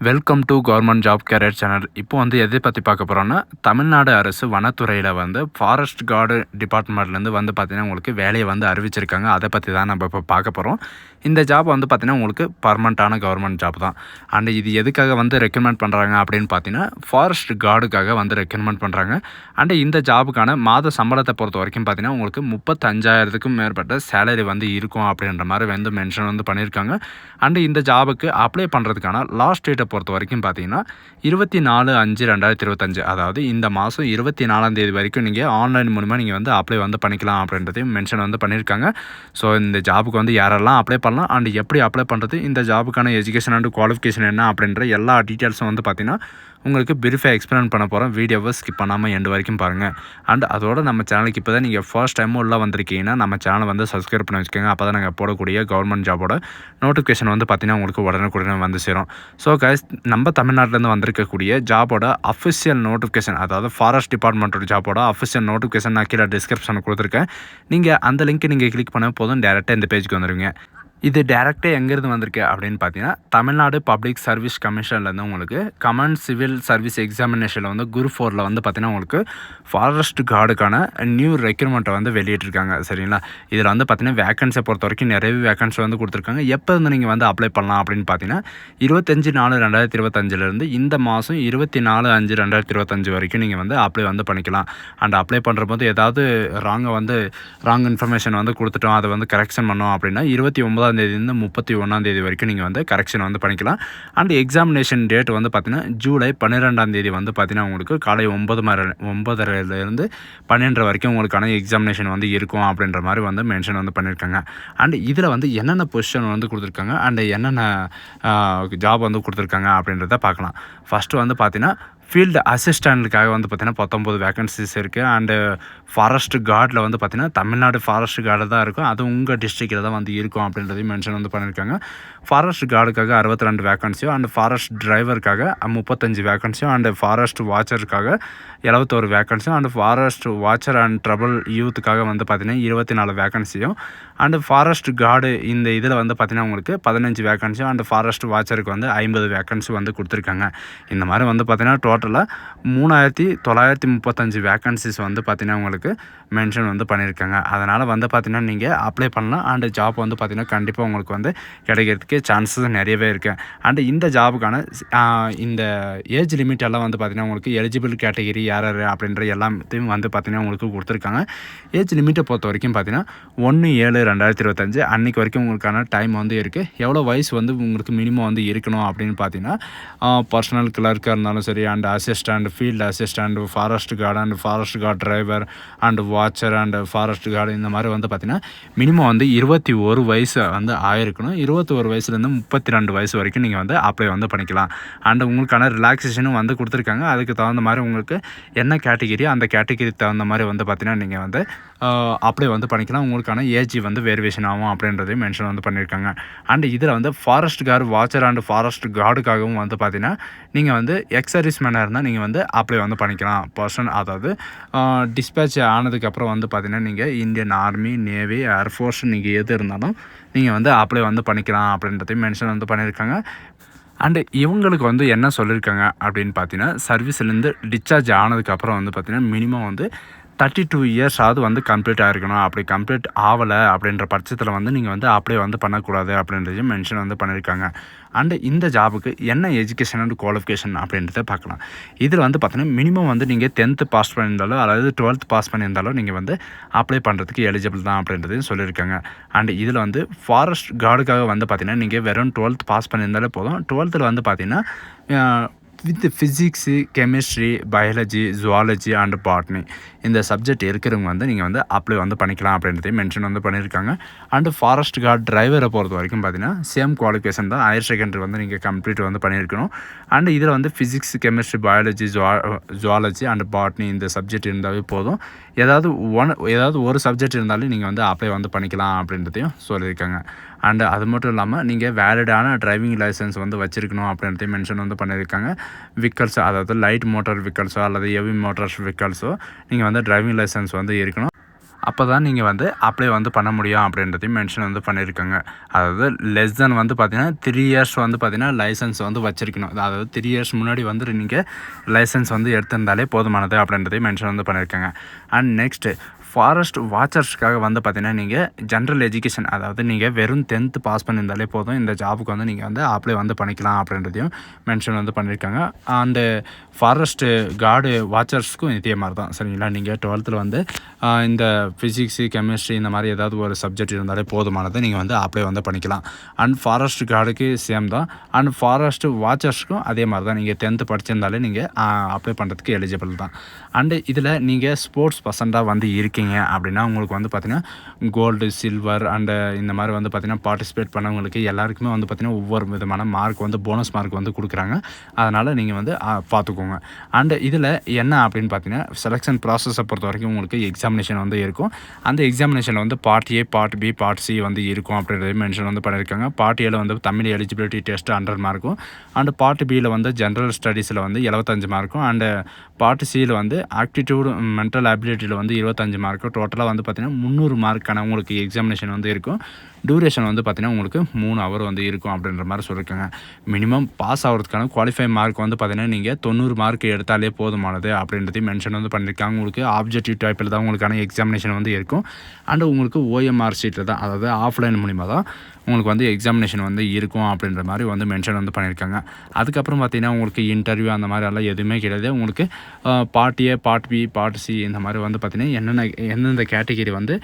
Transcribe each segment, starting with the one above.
Welcome to government job career channel. இப்போ எதை பற்றி பார்க்க போகிறோன்னா, தமிழ்நாடு அரசு வனத்துறையில் ஃபாரஸ்ட் கார்டு டிபார்ட்மெண்ட்லேருந்து பார்த்தீங்கன்னா உங்களுக்கு வேலையை அறிவிச்சிருக்காங்க. அதை பற்றி தான் நம்ம இப்போ பார்க்க போகிறோம். இந்த ஜாப் பார்த்தீங்கன்னா உங்களுக்கு பர்மனெண்ட்டான கவர்மெண்ட் ஜாப் தான். அண்ட் இது எதுக்காக ரெக்கமெண்ட் பண்ணுறாங்க அப்படின்னு பார்த்தீங்கன்னா, ஃபாரஸ்ட் கார்டுக்காக ரெக்கமெண்ட் பண்ணுறாங்க. அண்ட் இந்த ஜாபுக்கான மாத சம்பளத்தை பொறுத்த வரைக்கும் பார்த்தீங்கன்னா உங்களுக்கு 35,000க்கும் மேற்பட்ட சேலரி இருக்கும் அப்படின்ற மாதிரி மென்ஷன் பண்ணியிருக்காங்க. அண்ட் இந்த ஜாபுக்கு அப்ளை பண்ணுறதுக்கான லாஸ்ட் டேட்டை பொறுத்த வரைக்கும் பார்த்தீங்கன்னா 24/5/2025, அதாவது இந்த மாதம் 24ஆம் தேதி வரைக்கும் நீங்கள் ஆன்லைன் மூலமாக நீங்கள் அப்ளை பண்ணிக்கலாம் அப்படின்றதையும் மென்ஷன் பண்ணியிருக்காங்க. ஸோ இந்த ஜாபுக்கு யாரெல்லாம் அப்ளை பண்ணலாம் அண்ட் எப்படி அப்ளை பண்ணுறது, இந்த ஜாபுக்கான எஜுகேஷன் அண்ட் குவாலிஃபிகேஷன் என்ன அப்படின்ற எல்லா டீட்டெயில்ஸும் பார்த்தீங்கன்னா உங்களுக்கு பிரீஃபாக எக்ஸ்பிளைன் பண்ண போகிறோம். வீடியோவை ஸ்கிப் பண்ணாமல் எண்டு வரைக்கும் பாருங்கள். அண்ட் அதோட நம்ம சேனலுக்கு இப்போ தான் நீங்கள் ஃபர்ஸ்ட் டைமும் உள்ளே வந்திருக்கீங்கன்னா நம்ம சேனலை சப்ஸ்கிரைப் பண்ணி வச்சுக்கோங்க. அப்போ தான் நாங்கள் போடக்கூடிய கவர்மெண்ட் ஜாபோட நோட்டிஃபிகேஷன் பார்த்தீங்கன்னா உங்களுக்கு உடனே சேரும். ஸோ கைஸ், நம்ம தமிழ்நாட்டிலேருந்து வந்திருக்கக்கூடிய ஜாபோட அஃபிஷியல் நோட்டிஃபிகேஷன், அதாவது ஃபாரஸ்ட் டிபார்ட்மெண்ட்டோட ஜாபோட அஃபிஷியல் நோட்டிஃபிகேஷன் நான் கீழே டிஸ்கிரிப்ஷனில் கொடுத்துருக்கேன். நீங்கள் அந்த லிங்க் நீங்கள் கிளிக் பண்ண போதும் டேரெக்டாக இந்த பேஜுக்கு வந்துடுவீங்க. இது டேரெக்டாக எங்கேருந்து வந்திருக்கு அப்படின்னு பார்த்தீங்கன்னா, தமிழ்நாடு பப்ளிக் சர்வீஸ் கமிஷன்லேருந்து உங்களுக்கு கமன் சிவில் சர்வீஸ் எக்ஸாமினேஷனில் குரூப் 4ல் பார்த்தீங்கன்னா உங்களுக்கு ஃபாரஸ்ட் கார்டுக்கான நியூ ரெக்ரூட்மெண்ட்டை வெளியிட்டிருக்காங்க. சரிங்களா? இதில் பார்த்தீங்கன்னா வேகன்சியை பொறுத்த வரைக்கும் நிறைய வேகன்சி கொடுத்துருக்காங்க. எப்போ இருந்து நீங்கள் அப்ளை பண்ணலாம் அப்படின்னு பார்த்தீங்கன்னா 25/4/2025 இந்த மாதம் 24/5/2025 வரைக்கும் நீங்கள் அப்ளை பண்ணிக்கலாம். அண்ட் அப்ளை பண்ணுற போது ஏதாவது ராங் இன்ஃபர்மேஷன் கொடுத்துட்டோம், அதை கரெக்ஷன் பண்ணோம் அப்படின்னா 29ஆம் தேதியிலிருந்து 31ஆம் தேதி வரைக்கும் நீங்கள் கரெக்ஷன் பண்ணிக்கலாம். அண்ட் எக்ஸாமினேஷன் டேட் பார்த்தீங்கன்னா ஜூலை 12ஆம் தேதி பார்த்தீங்கன்னா உங்களுக்கு காலை 9:30லேருந்து 12 வரைக்கும் உங்களுக்கான எக்ஸாமினேஷன் இருக்கும் அப்படின்ற மாதிரி மென்ஷன் பண்ணியிருக்காங்க. அண்ட் இதில் என்னென்ன பொசிஷன் கொடுத்துருக்காங்க அண்ட் என்னென்ன ஜாப் கொடுத்துருக்காங்க அப்படின்றத பார்க்கலாம். ஃபஸ்ட்டு பார்த்தீங்கன்னா ஃபீல்டு அசிஸ்டண்ட்டுக்காக பார்த்தீங்கன்னா 19 வேகன்சிஸ் இருக்குது. அண்டு ஃபாரஸ்ட் கார்டில் பார்த்தீங்கன்னா தமிழ்நாடு ஃபாரஸ்ட் கார்டு தான் இருக்கும், அது உங்கள் டிஸ்ட்ரிக்டில் தான் இருக்கும் அப்படின்றதையும் மென்ஷன் பண்ணியிருக்காங்க. ஃபாரஸ்ட் கார்டுக்காக 62 வேகன்சியும் அண்ட் ஃபாரஸ்ட் டிரைவருக்காக 35 வேகன்சியும் அண்டு ஃபாரஸ்ட் வாட்சருக்காக 71 வேகன்சியும் and forest watcher and tribal யூத்துக்காக பார்த்தீங்கன்னா 24 வேகன்சியும் அண்டு ஃபாரஸ்ட் கார்டு இந்த இதில் பார்த்தீங்கன்னா உங்களுக்கு 15 வேகன்சியும் அண்டு ஃபாரஸ்ட் வாட்சருக்கு 50 வேகன்சி கொடுத்துருக்காங்க. இந்த மாதிரி பார்த்தீங்கன்னா டோட்டலாக 3,935 வேகன்சிஸ் பார்த்தீங்கன்னா உங்களுக்கு மென்ஷன் பண்ணியிருக்காங்க. அதனால் பார்த்தீங்கன்னா நீங்கள் அப்ளை பண்ணலாம். அண்டு ஜாப் பார்த்தீங்கன்னா கண்டிப்பாக உங்களுக்கு கிடைக்கிறதுக்கு சான்சஸ் நிறையவே இருக்குது. அண்டு இந்த ஜாபுக்கான இந்த ஏஜ் லிமிட் எல்லாம் பார்த்தீங்கன்னா உங்களுக்கு எலிஜிபிள் கேட்டகிரி யார் அப்படின்ற எல்லாத்தையும் பார்த்தீங்கன்னா உங்களுக்கு கொடுத்துருக்காங்க. ஏஜ் லிமிட்டை பொறுத்த வரைக்கும் பார்த்தீங்கன்னா 1/7/2025 அன்றைக்கு வரைக்கும் உங்களுக்கான டைம் இருக்குது. எவ்வளோ வயசு உங்களுக்கு மினிமம் இருக்கணும் அப்படின்னு பார்த்தீங்கன்னா பர்சனல் கிளர்க்காக இருந்தாலும் சரி, and assistant, field assistant, forest card and forest card driver and watcher and forest card இந்த மாதிரி பார்த்தீங்கன்னா மினிமம் 21 வயசு ஆயிருக்கணும். 21 வயசுலேருந்து 32 வயசு வரைக்கும் நீங்கள் அப்ளை பண்ணிக்கலாம். அண்ட் உங்களுக்கான ரிலாக்ஸேஷனும் கொடுத்துருக்காங்க. அதுக்கு தகுந்த மாதிரி உங்களுக்கு என்ன கேட்டகிரியோ அந்த கேட்டகிரிக்கு தகுந்த மாதிரி பார்த்தீங்கன்னா நீங்கள் அப்ளை பண்ணிக்கலாம். உங்களுக்கான ஏஜ் வேரியேஷன் ஆகும் அப்படின்றதையும் மென்ஷன் பண்ணியிருக்காங்க. அண்ட் இதில் forest guard watcher and forest கார்டுக்காகவும் பார்த்தீங்கன்னா நீங்கள் எக்ஸ் சர்வீஸ் மேனாக இருந்தால் நீங்கள் அப்ளை பண்ணிக்கலாம். பர்சன், அதாவது டிஸ்பேச் ஆனதுக்கப்புறம் பார்த்தீங்கன்னா நீங்கள் இந்தியன் ஆர்மி, நேவி, ஏர்ஃபோர்ஸ் நீங்கள் எது இருந்தாலும் நீங்கள் அப்ளை பண்ணிக்கலாம் அப்படின்றதையும் மென்ஷன் பண்ணியிருக்காங்க. அண்டு இவங்களுக்கு என்ன சொல்லியிருக்காங்க அப்படின்னு பார்த்தீங்கன்னா, சர்வீஸ்லேருந்து டிஸ்சார்ஜ் ஆனதுக்கப்புறம் பார்த்தீங்கன்னா மினிமம் 32 இயர்ஸாவது கம்ப்ளீட் ஆகிருக்கணும். அப்படி கம்ப்ளீட் ஆகலை அப்படின்ற பட்சத்தில் நீங்கள் அப்ளை பண்ணக்கூடாது அப்படின்றதையும் மென்ஷன் பண்ணியிருக்காங்க. அண்டு இந்த ஜாபுக்கு என்ன எஜுகேஷன் அண்ட் குவாலிஃபிகேஷன் அப்படின்றத பார்க்கலாம். இதில் பார்த்தீங்கன்னா மினிமம் நீங்கள் 10th பாஸ் பண்ணியிருந்தாலோ அல்லது 12th பாஸ் பண்ணியிருந்தாலோ நீங்கள் அப்ளை பண்ணுறதுக்கு எலிஜிபிள் தான் அப்படின்றதையும் சொல்லியிருக்காங்க. அண்டு இதில் ஃபாரஸ்ட் கார்டுக்காக பார்த்தீங்கன்னா நீங்கள் வெறும் 12th பாஸ் பண்ணியிருந்தாலே போதும். 12th பார்த்தீங்கன்னா with physics, chemistry, biology, zoology and botany இந்த சப்ஜெக்ட் இருக்கிறவங்க நீங்கள் அப்ளை பண்ணிக்கலாம் அப்படின்றதையும் மென்ஷன் பண்ணியிருக்காங்க. அண்டு ஃபாரஸ்ட் கார்டு டிரைவரை பொறுத்த வரைக்கும் பார்த்தீங்கன்னா சேம் குவாலிஃபிகேஷன் தான். ஹையர் செகண்டரி நீங்கள் கம்ப்ளீட் பண்ணியிருக்கணும். அண்டு இதில் physics, chemistry, biology, zoology and botany இந்த சப்ஜெக்ட் இருந்தாவே போதும். ஏதாவது ஒரு சப்ஜெக்ட் இருந்தாலும் நீங்கள் அப்ளை பண்ணிக்கலாம் அப்படின்றதையும் சொல்லியிருக்காங்க. அண்டு அது மட்டும் இல்லாமல் நீங்கள் வேலிடான டிரைவிங் லைசன்ஸ் வச்சுருக்கணும் அப்படின்றதையும் மென்ஷன் பண்ணியிருக்காங்க. விக்கல்ஸ், அதாவது லைட் மோட்டார் விக்கல்ஸோ அல்லது ஹெவி மோட்டார்ஸ் விக்கல்ஸோ நீங்கள் டிரைவிங் லைசன்ஸ் இருக்கணும். அப்போ தான் நீங்கள் வந்து அப்ளை வந்து பண்ண முடியும் அப்படின்றதையும் மென்ஷன் வந்து பண்ணியிருக்காங்க. அதாவது லெஸ் தென் வந்து பார்த்தீங்கன்னா 3 இயர்ஸ் வந்து பார்த்தீங்கன்னா லைசன்ஸ் வந்து வச்சிருக்கணும். அதாவது 3 இயர்ஸ் முன்னாடி வந்து நீங்கள் லைசன்ஸ் வந்து எடுத்திருந்தாலே போதுமானது அப்படின்றதையும் மென்ஷன் வந்து பண்ணியிருக்காங்க. அண்ட் நெக்ஸ்ட்டு ஃபாரஸ்ட் வாட்சர்ஸ்க்காக வந்து பார்த்தீங்கன்னா நீங்கள் ஜென்ரல் எஜுகேஷன், அதாவது நீங்கள் வெறும் 10th பாஸ் பண்ணியிருந்தாலே போதும் இந்த ஜாபுக்கு வந்து நீங்கள் வந்து அப்ளை வந்து பண்ணிக்கலாம் அப்படின்றதையும் மென்ஷன் வந்து பண்ணியிருக்காங்க. அந்த ஃபாரஸ்ட்டு கார்டு வாட்சர்ஸ்க்கும் இதே மாதிரி தான் சரிங்களா. நீங்கள் 12th வந்து இந்த ஃபிசிக்ஸு கெமிஸ்ட்ரி இந்த மாதிரி ஏதாவது ஒரு சப்ஜெக்ட் இருந்தாலே போதுமானது நீங்கள் வந்து அப்ளை வந்து பண்ணிக்கலாம். அண்ட் ஃபாரஸ்ட் கார்டுக்கு சேம் தான். அண்ட் ஃபாரஸ்ட் வாட்சர்ஸ்க்கும் அதே மாதிரி தான். நீங்கள் 10th படிச்சிருந்தாலே நீங்கள் அப்ளை பண்ணுறதுக்கு எலிஜிபிள் தான். அண்டு இதில் நீங்கள் ஸ்போர்ட்ஸ் பர்சன்ட்டாக வந்து இருக்கீங்க அப்படின்னா உங்களுக்கு வந்து பார்த்திங்கன்னா கோல்டு, சில்வர் அண்டு இந்த மாதிரி வந்து பார்த்திங்கன்னா பார்ட்டிசிபேட் பண்ணவங்களுக்கு எல்லாருக்குமே வந்து பார்த்திங்கன்னா ஒவ்வொரு விதமான மார்க் வந்து போனஸ் மார்க் வந்து கொடுக்குறாங்க. அதனால் நீங்கள் வந்து பார்த்துக்கோங்க. அண்டு இதில் என்ன அப்படின்னு பார்த்தீங்கன்னா செலெக்ஷன் ப்ராசஸை பொறுத்த வரைக்கும் உங்களுக்கு எக்ஸாமினேஷன் வந்து இருக்கும். அந்த எக்ஸாமினேஷனில் வந்து part A, part B, part C வந்து இருக்கும் அப்படின்றத மென்ஷன் வந்து பண்ணியிருக்காங்க. பார்ட் ஏல வந்து தமிழ் எலிஜிபிலிட்டி டெஸ்ட் 100 மார்க்கும், அண்டு பார்ட் பியில் வந்து ஜென்ரல் ஸ்டடீஸில் வந்து 75 மார்க்கும், அண்டு பார்ட் சியில் வந்து ஆப்டிடியூடு மென்டல் அபிலிட்டியில் வந்து 25 மார்க்கும், டோட்டலாக வந்து பார்த்திங்கன்னா 300 மார்க்கான உங்களுக்கு எக்ஸாமினேஷன் வந்து இருக்கும். டியூரேஷன் வந்து பார்த்திங்கன்னா உங்களுக்கு 3 ஹவர் வந்து இருக்கும் அப்படின்ற மாதிரி சொல்லியிருக்காங்க. மினிமம் பாஸ் ஆகிறதுக்கான குவாலிஃபை மார்க் வந்து பார்த்திங்கன்னா நீங்கள் 90 மார்க் எடுத்தாலே போதுமானது அப்படின்றதையும் மென்ஷன் வந்து பண்ணியிருக்காங்க. உங்களுக்கு ஆப்ஜெக்டிவ் டைப்பில் தான் உங்களுக்கான எக்ஸாமினேஷன் வந்து இருக்கும். அண்டு உங்களுக்கு ஓஎம்ஆர் ஷீட்டில் தான், அதாவது ஆஃப்லைன் மூலிமா தான் உங்களுக்கு வந்து எக்ஸாமினேஷன் வந்து இருக்கும் அப்படின்ற மாதிரி வந்து மென்ஷன் வந்து பண்ணியிருக்காங்க. அதுக்கப்புறம் பார்த்திங்கன்னா உங்களுக்கு இன்டர்வியூ அந்த மாதிரி எல்லாம் எதுவுமே கிடையாது. உங்களுக்கு part A, part B, part C இந்த மாதிரி வந்து பார்த்திங்கன்னா எந்தெந்த கேட்டகிரி வந்து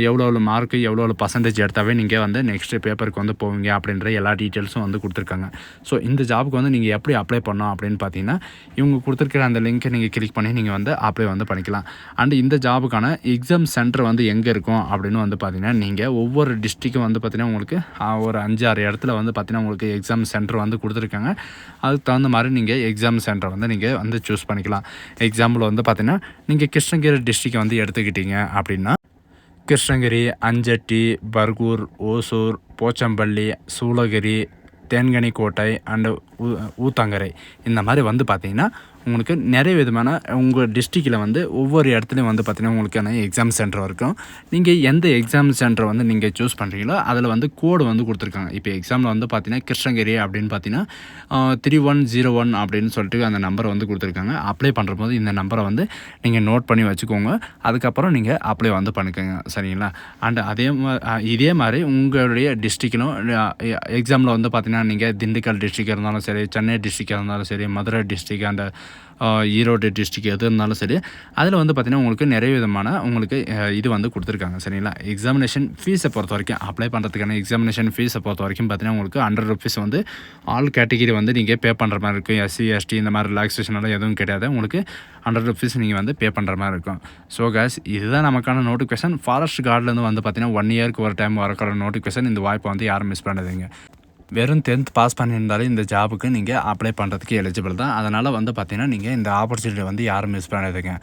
எவ்வளோ மார்க்கு எவ்வளோ பர்சன்டேஜ் எடுத்தாவே நீங்கள் வந்து நெக்ஸ்ட்டு பேப்பருக்கு வந்து போவீங்க அப்படின்ற எல்லா டீட்டெயில்ஸும் வந்து கொடுத்துருக்காங்க. ஸோ இந்த ஜாபுக்கு வந்து நீங்கள் எப்படி அப்ளை பண்ணணும் அப்படின்னு பார்த்தீங்கன்னா இவங்க கொடுத்துருக்கிற அந்த லிங்க்கை நீங்கள் கிளிக் பண்ணி நீங்கள் வந்து அப்ளை வந்து பண்ணிக்கலாம். அண்டு இந்த ஜாபுக்கான எக்ஸாம் சென்டர் வந்து எங்கே இருக்கும் அப்படின்னு வந்து பார்த்திங்கன்னா நீங்கள் ஒவ்வொரு டிஸ்ட்ரிக்கும் வந்து பார்த்திங்கன்னா உங்களுக்கு ஒரு 5-6 இடத்துல வந்து பார்த்திங்கன்னா உங்களுக்கு எக்ஸாம் சென்டர் வந்து கொடுத்துருக்காங்க. அதுக்கு தகுந்த மாதிரி நீங்கள் எக்ஸாம் சென்டர் வந்து நீங்கள் வந்து சூஸ் பண்ணிக்கலாம். எக்ஸாம்பிள் வந்து பார்த்திங்கன்னா நீங்கள் கிருஷ்ணகிரி டிஸ்ட்ரிக்டை வந்து எடுத்துக்கிட்டீங்க அப்படின்னா கிருஷ்ணகிரி, அஞ்சட்டி, பர்கூர், ஓசூர், போச்சம்பள்ளி, சூளகிரி, தேன்கனிக்கோட்டை அண்டு ஊத்தங்கரை இந்த மாதிரி வந்து பார்த்திங்கன்னா உங்களுக்கு நிறைய விதமான உங்கள் டிஸ்ட்ரிக்டில் வந்து ஒவ்வொரு இடத்துலையும் வந்து பார்த்திங்கன்னா உங்களுக்கான எக்ஸாம் சென்டர் இருக்கும். நீங்கள் எந்த எக்ஸாம் சென்டர் வந்து நீங்கள் சூஸ் பண்ணுறீங்களோ அதில் வந்து கோடு வந்து கொடுத்துருக்காங்க. இப்போ எக்ஸாமில் வந்து பார்த்திங்கன்னா கிருஷ்ணகிரி அப்படின்னு பார்த்தீங்கன்னா 3101 அப்படின்னு சொல்லிட்டு அந்த நம்பரை வந்து கொடுத்துருக்காங்க. அப்ளை பண்ணுற போது இந்த நம்பரை வந்து நீங்கள் நோட் பண்ணி வச்சுக்கோங்க. அதுக்கப்புறம் நீங்கள் அப்ளை வந்து பண்ணிக்கோங்க சரிங்களா. அண்டு இதே மாதிரி உங்களுடைய டிஸ்ட்ரிக்டிலும் எக்ஸாமில் வந்து பார்த்திங்கன்னா நீங்கள் திண்டுக்கல் டிஸ்ட்ரிக்ட் இருந்தாலும் சரி, சென்னை டிஸ்ட்ரிக்டாக இருந்தாலும் சரி, Madurai district and Erode district எது இருந்தாலும் சரி, அதில் வந்து பார்த்திங்கன்னா உங்களுக்கு நிறைய விதமான உங்களுக்கு இது வந்து கொடுத்துருக்காங்க சரிங்களா. எக்ஸாமினேஷன் ஃபீஸை பொறுத்த வரைக்கும் அப்ளை பண்ணுறதுக்கான எக்ஸாமினேஷன் ஃபீஸை பொறுத்த வரைக்கும் பார்த்திங்கன்னா உங்களுக்கு 100 rupees வந்து ஆல் கேட்டகிரி வந்து நீங்கள் பே பண்ணுற மாதிரி இருக்கும். எஸ்சி, எஸ்டி இந்த மாதிரி ரிலாக்ஸேஷனெல்லாம் எதுவும் கிடையாது. உங்களுக்கு 100 rupees நீங்கள் வந்து பே பண்ணுற மாதிரி இருக்கும். ஸோ கேஸ் இதுதான் நமக்கான நோட்டிஃபிகேஷன். ஃபாரஸ்ட் கார்ட்லேருந்து வந்து பார்த்திங்கன்னா 1 இயருக்கு ஒரு டைம் வரக்கிற நோட்டிஃபிகேஷன். இந்த வாய்ப்பை வந்து யாரும் மிஸ் பண்ணாதீங்க. வெறும் 10th பாஸ் பண்ணியிருந்தாலே இந்த ஜாபுக்கு நீங்கள் அப்ளை பண்ணுறதுக்கு எலிஜிபிள் தான். அதனால் வந்து பார்த்திங்கன்னா நீங்கள் இந்த ஆப்பர்ச்சுனிட்டி வந்து யாரும் மிஸ் பண்ணாதீங்க.